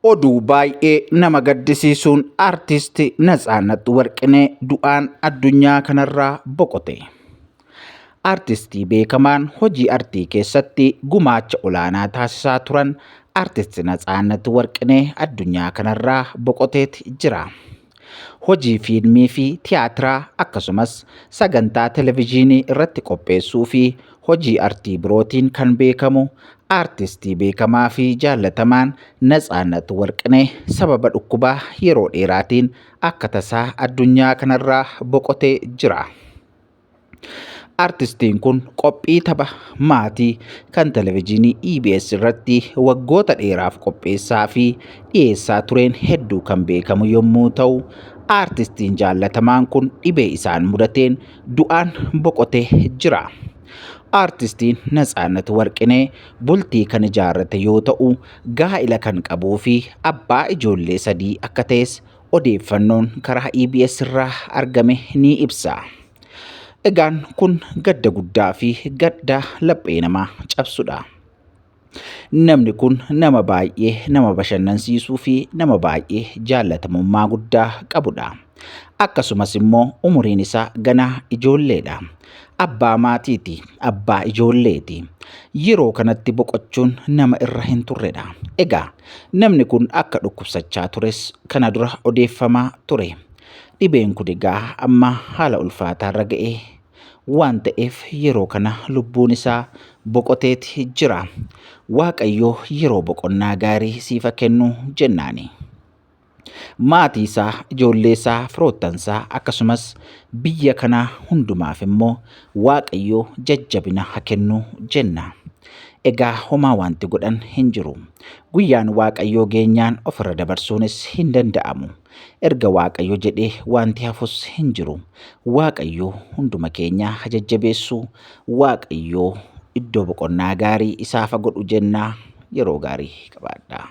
Oduu baay'ee nama gaddisiisuun aartistii Natsaannat Warqinee du'aan addunyaa kanarraa boqote. Aartistii beekamaan hojii aartii keessatti gumaacha olaanaa taasisaa turan aartistii Natsaannat Warqinee addunyaa kanarraa boqoteet jira. Hojii fiilmii fi tiyaatiraa akkasumas sagantaa televezyiinii irratti qopheessuu fi hojii aartii birootiin kan beekamu aartistii beekamaa fi jaallatamaan Natsaannat Warqinee sababa dhukkubaa yeroo dheeraatiin akka tasaa addunyaa kanarraa boqotee jira. Aartistiin kun qophii tapha maatii kan televezyiinii EBS irratti waggoota dheeraaf qopheessaa fi dhiyeessaa tureen hedduu kan beekamu yommuu ta'u, aartistiin jaallatamaan kun dhibee isaan mudateen du'aan boqotee jira. Aartistiin Natsaannat Warqinee bultii kan ijaarrate yoo ta'u, gaa'ila kan qabuu fi abbaa ijoollee 3 akka ta'es odeeffannoon karaa EBS irraa argame ni ibsa. Egaan kun gadda guddaa fi gadda laphee namaa cabsudha. Namni kun nama baay'ee nama bashannansiisuu fi nama baay'ee jaallatamummaa guddaa qabudha. Akkasumas immoo umuriin isaa ganaa ijoolleedha. Abbaa maatiiti, abbaa ijoolleeti. Yeroo kanatti boqochuun nama irra hin turredha. Egaa namni kun akka dhukkubsachaa tures kana dura odeeffamaa ture. Dhibeen kun egaa amma haala ulfaataa irra ga'ee waan ta'eef yeroo kana lubbuun isaa boqoteet jira. Waaqayyo yeroo boqonnaa gaarii siif kennu jennaani. Maatii isaa, ijoollee isaa, firoottan isaa akkasumas biyya kanaa hundumaaf immoo Waaqayyo jajjabina haa kennu jenna. Egaa homaa wanti godhan hin jiru. Guyyaan Waaqayyoo geenyaan ofirra dabarsuunis hin danda'amu. Erga Waaqayyo jedhee wanti hafus hin jiru. Waaqayyo hunduma keenya haa jajjabeessu. Waaqayyo iddoo boqonnaa gaarii isaaf haa godhu jennaa. Yeroo gaarii qabaadhaa.